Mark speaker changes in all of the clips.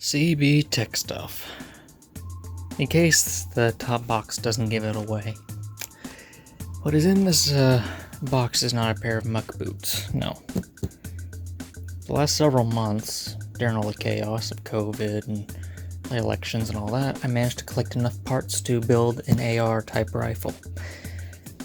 Speaker 1: CB Tech Stuff. In case the top box doesn't give it away, what is in this box is not a pair of muck boots, no. The last several months, during all the chaos of COVID and the elections and all that, I managed to collect enough parts to build an AR type rifle.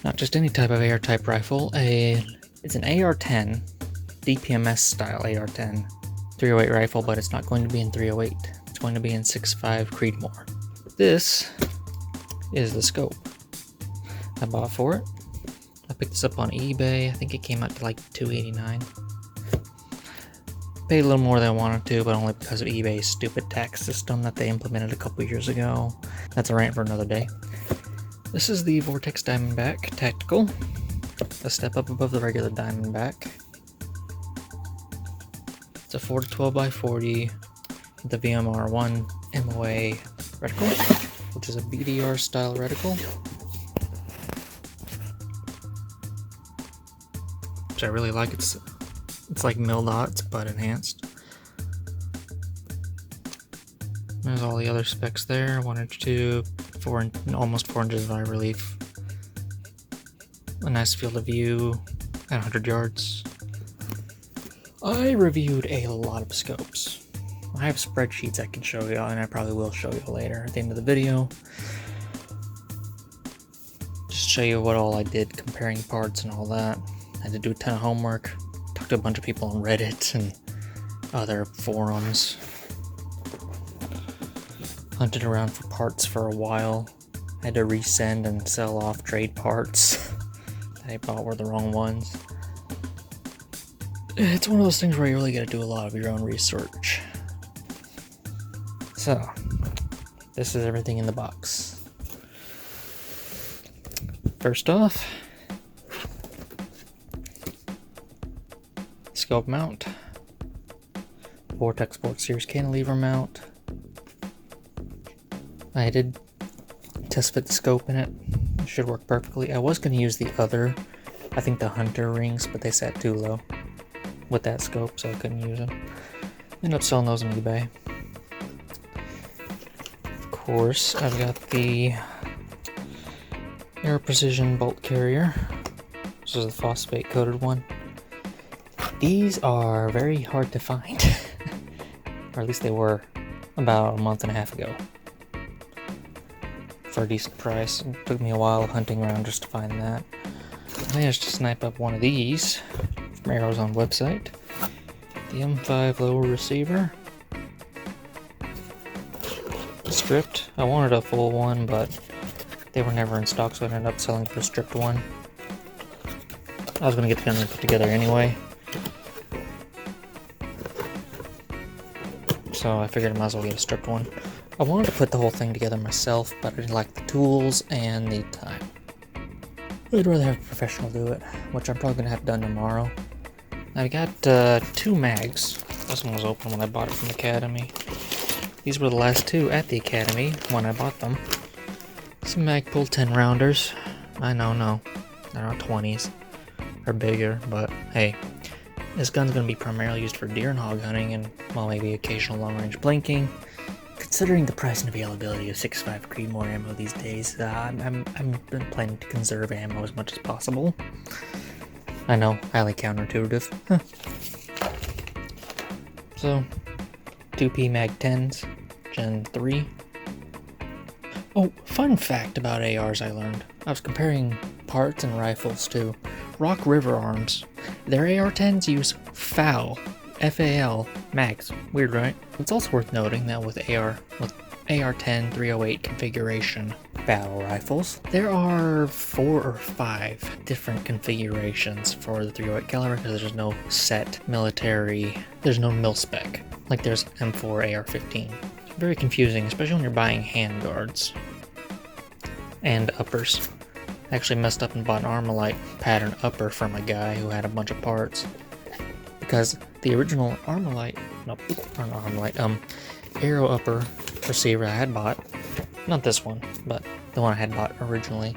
Speaker 1: Not just any type of AR type rifle, it's an AR-10, DPMS style AR-10 308 rifle, but it's not going to be in 308. It's going to be in 6.5 Creedmoor. This is the scope I bought for it. I picked this up on eBay. I think it came out to like $289. Paid a little more than I wanted to, but only because of eBay's stupid tax system that they implemented a couple years ago. That's a rant for another day. This is the Vortex Diamondback Tactical, a step up above the regular Diamondback. It's a 4-12x40 with the VMR1 MOA reticle, which is a BDR style reticle, which I really like. It's like mil dots but enhanced. There's all the other specs there: 1-inch tube, almost 4 inches of eye relief, a nice field of view at 100 yards. I reviewed a lot of scopes. I have spreadsheets I can show you, and I probably will show you later at the end of the video. Just show you what all I did comparing parts and all that. I had to do a ton of homework, talked to a bunch of people on Reddit and other forums. Hunted around for parts for a while. Had to resend and sell off trade parts that I bought were the wrong ones. It's one of those things where you really gotta do a lot of your own research. So, this is everything in the box. First off, scope mount, Vortex Sports Series cantilever mount. I did test fit the scope in it. It should work perfectly. I was going to use the other, I think the Hunter rings, but they sat too low with that scope, so I couldn't use them. Ended up selling those on eBay. Of course, I've got the Aero Precision bolt carrier. This is the phosphate coated one. These are very hard to find, or at least they were about a month and a half ago. For a decent price. It took me a while hunting around just to find that. I managed to snipe up one of these from Aero's own website. The M5 lower receiver. Stripped. I wanted a full one, but they were never in stock, so I ended up selling for a stripped one. I was going to get the gun put together anyway, so I figured I might as well get a stripped one. I wanted to put the whole thing together myself, but I didn't like the tools and the time. I'd rather have a professional do it, which I'm probably going to have done tomorrow. I got 2 mags. This one was open when I bought it from the Academy. These were the last 2 at the Academy when I bought them. Some Magpul 10 rounders. I know, they're not 20s. They're bigger, but hey. This gun's going to be primarily used for deer and hog hunting and, well, maybe occasional long-range blinking. Considering the price and availability of 6.5 Creedmoor ammo these days, I'm planning to conserve ammo as much as possible. I know, highly counterintuitive. So, 2P Mag 10s, Gen 3. Oh, fun fact about ARs I learned. I was comparing parts and rifles to Rock River Arms. Their AR-10s use FAL, F-A-L, mags. Weird, right? It's also worth noting that with AR-10 308 configuration battle rifles, there are 4 or 5 different configurations for the 308 caliber because there's no set military, there's no mil-spec, like there's M4 AR-15. Very confusing, especially when you're buying handguards and uppers. I actually messed up and bought an Armalite pattern upper from a guy who had a bunch of parts, because the original Aero upper receiver I had bought, not this one, but the one I had bought originally,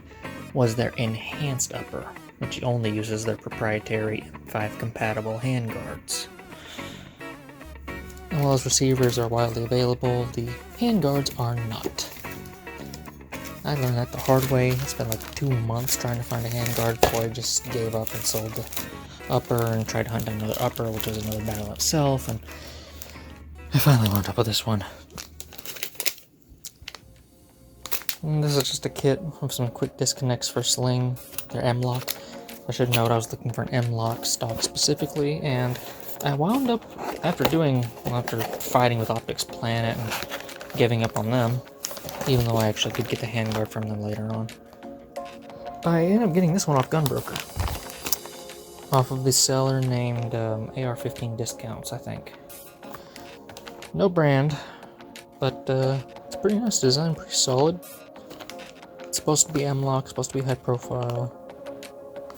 Speaker 1: was their enhanced upper, which only uses their proprietary M5 compatible handguards. while those receivers are widely available, the handguards are not. I learned that the hard way. It's been like 2 months trying to find a handguard before I just gave up and sold the upper and tried to hunt down another upper, which was another battle itself, and I finally wound up with this one. And this is just a kit of some quick disconnects for sling. They're M-lok. I should note I was looking for an M-lok stock specifically, and I wound up, after fighting with Optics Planet and giving up on them, even though I actually could get the handguard from them later on, I ended up getting this one off Gunbroker. Off of this seller named AR-15 Discounts, I think. No brand, but it's pretty nice design, pretty solid. It's supposed to be M-lok, supposed to be high profile.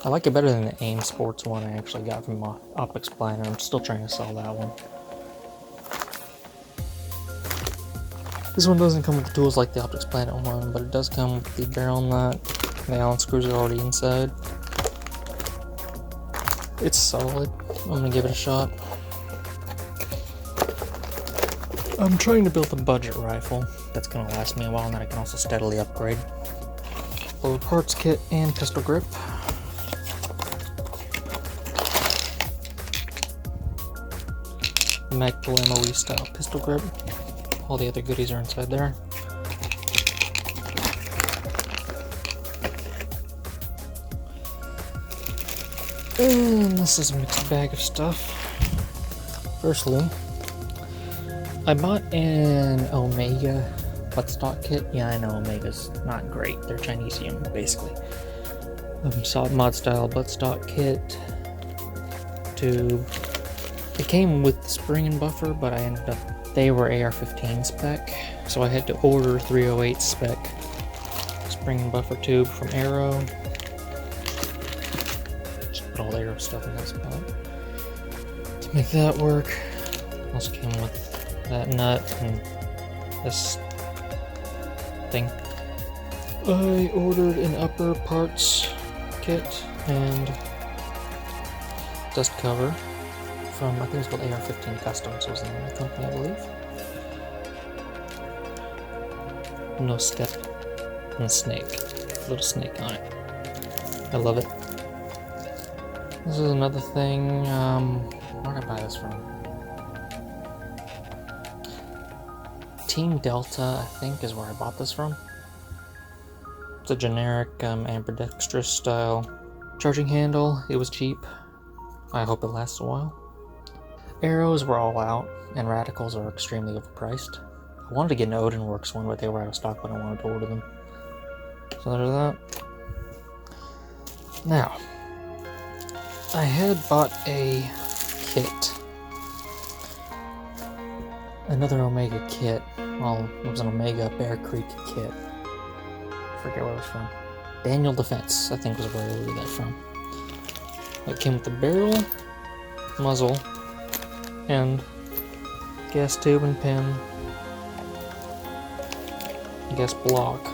Speaker 1: I like it better than the AIM Sports one I actually got from Optics Planet. I'm still trying to sell that one. This one doesn't come with the tools like the Optics Planet one, but it does come with the barrel nut. The Allen screws are already inside. It's solid. I'm gonna give it a shot. I'm trying to build a budget rifle that's gonna last me a while and that I can also steadily upgrade. Load parts kit and pistol grip. Magpul MOE style pistol grip. All the other goodies are inside there. And this is a mixed bag of stuff. Firstly, I bought an Omega buttstock kit. Yeah, I know Omega's not great. They're Chinesium, basically. Solid mod style buttstock kit. Tube. It came with the spring and buffer, but they were AR-15 spec, so I had to order 308 spec spring and buffer tube from Aero. Just put all the Aero stuff in that spot. To make that work, also came with that nut and this thing. I ordered an upper parts kit and dust cover from, I think it's called AR-15 Customs, was the name of the company, I believe. No step and a snake. Little snake on it. I love it. This is another thing, where did I buy this from? Team Delta, I think, is where I bought this from. It's a generic ambidextrous style charging handle. It was cheap. I hope it lasts a while. Arrows were all out, and radicals are extremely overpriced. I wanted to get an Odinworks one, but they were out of stock when I wanted to order them. So there's that. Now, I had bought a kit. Another Omega kit. Well, it was an Omega Bear Creek kit. I forget where it was from. Daniel Defense, I think, was where I ordered that from. It came with the barrel, muzzle, and gas tube and pin, gas block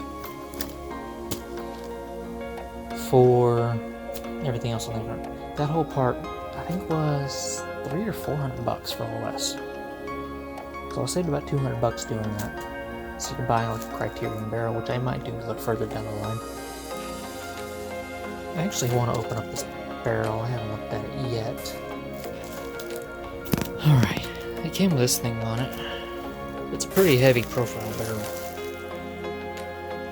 Speaker 1: for everything else on the front. That whole part, I think, was $300 or $400 for all this. So I saved about $200 doing that. So you can buy like a Criterion barrel, which I might do a little further down the line. I actually want to open up this barrel. I haven't looked at it yet. Alright, it came with this thing on it. It's a pretty heavy profile barrel.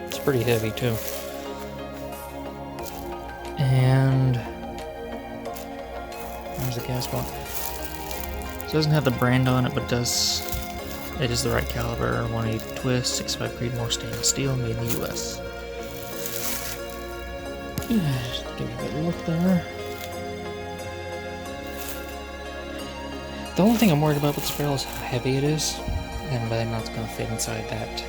Speaker 1: It's pretty heavy too. And there's the gas block. So it doesn't have the brand on it, but it is the right caliber, 1/8 twist, 65 Creedmoor stainless steel, made in the US. Just give you a good look there. The only thing I'm worried about with this barrel is how heavy it is, and whether or not it's going to fit inside that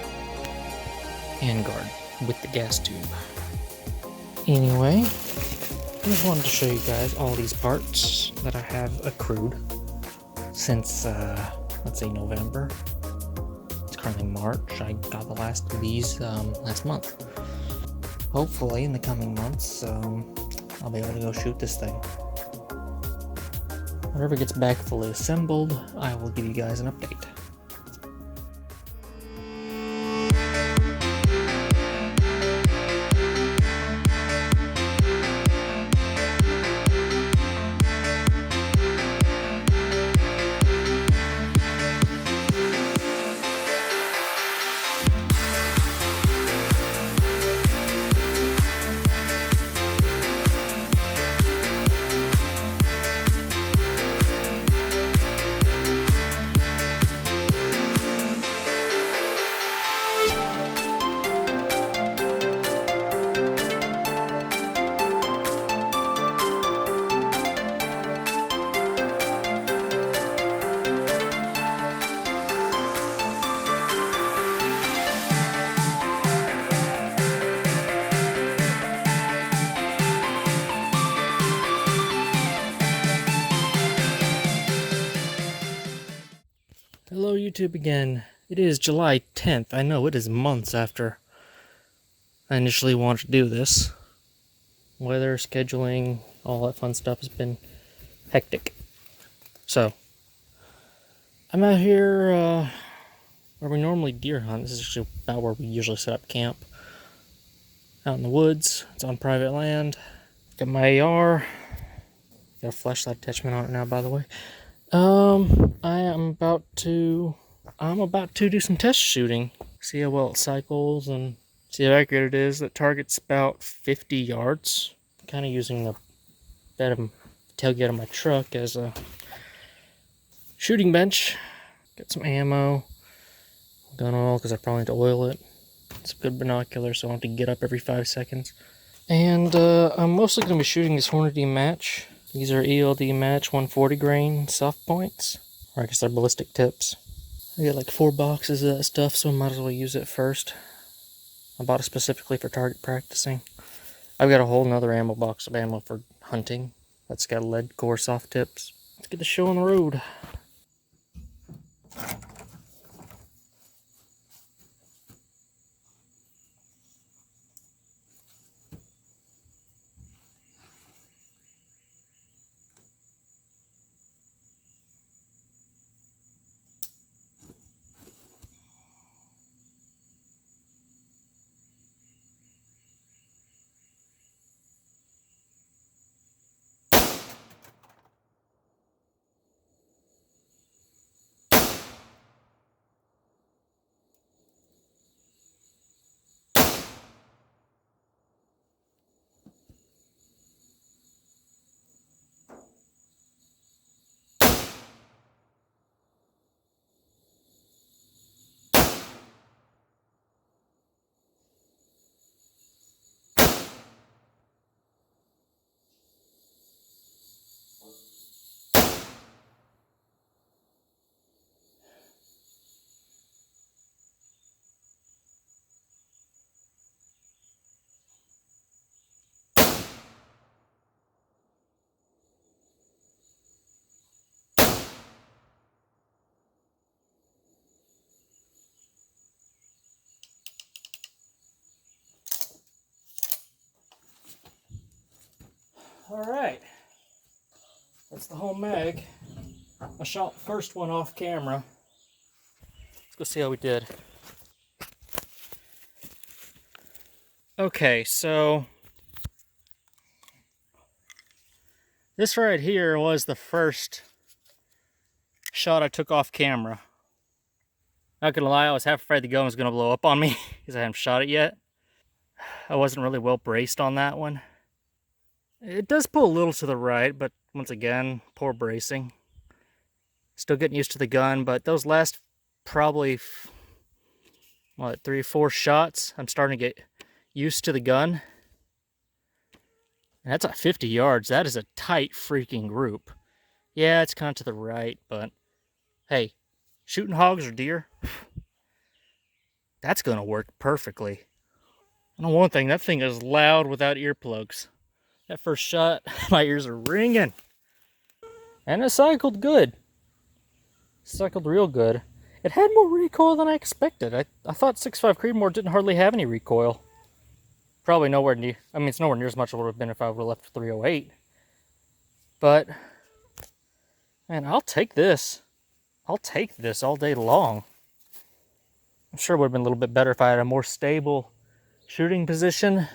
Speaker 1: handguard with the gas tube. Anyway, I just wanted to show you guys all these parts that I have accrued since, let's say November. It's currently March. I got the last of these last month. Hopefully, in the coming months, I'll be able to go shoot this thing. Whenever it gets back fully assembled, I will give you guys an update. Hello YouTube again. It is July 10th. I know it is months after I initially wanted to do this. Weather, scheduling, all that fun stuff has been hectic. So, I'm out here where we normally deer hunt. This is actually about where we usually set up camp. Out in the woods. It's on private land. Got my AR. Got a flashlight attachment on it now, by the way. I'm about to do some test shooting. See how well it cycles and see how accurate it is. That target's about 50 yards. Kind of using the tailgate of my truck as a shooting bench. Got some ammo, gun oil because I probably need to oil it. It's a good binocular, so I don't have to get up every 5 seconds. And I'm mostly going to be shooting this Hornady match. These are ELD match 140 grain soft points, or I guess they're ballistic tips. I got like 4 boxes of that stuff, so I might as well use it first. I bought it specifically for target practicing. I've got a whole nother ammo box of ammo for hunting. That's got lead core soft tips. Let's get the show on the road. Alright, that's the whole mag. I shot the first one off camera. Let's go see how we did. Okay, so this right here was the first shot I took off camera. Not gonna lie, I was half afraid the gun was gonna blow up on me because I hadn't shot it yet. I wasn't really well braced on that one. It does pull a little to the right, but once again, poor bracing. Still getting used to the gun, but those last probably, 3 or 4 shots, I'm starting to get used to the gun. And that's at 50 yards. That is a tight freaking group. Yeah, it's kind of to the right, but hey, shooting hogs or deer, that's going to work perfectly. I know one thing, that thing is loud without earplugs. That first shot, my ears are ringing. And it cycled good. Cycled real good. It had more recoil than I expected. I thought 6.5 Creedmoor didn't hardly have any recoil. Probably nowhere near, I mean, it's nowhere near as much as it would have been if I would have left 308. But Man, I'll take this. I'll take this all day long. I'm sure it would have been a little bit better if I had a more stable shooting position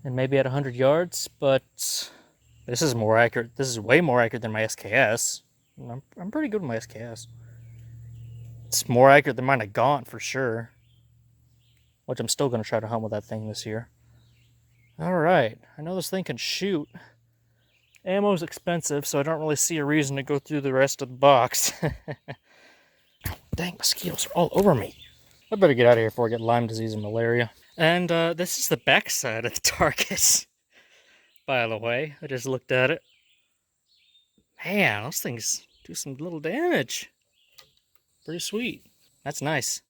Speaker 1: and maybe at 100 yards, but this is more accurate. This is way more accurate than my SKS. I'm pretty good with my SKS. It's more accurate than mine at Gaunt for sure, which I'm still going to try to hunt with that thing this year. All right, I know this thing can shoot. Ammo's expensive, so I don't really see a reason to go through the rest of the box. Dang, mosquitoes are all over me. I better get out of here before I get Lyme disease and malaria. And this is the back side of the target. By the way, I just looked at it. Man, those things do some little damage. Pretty sweet. That's nice.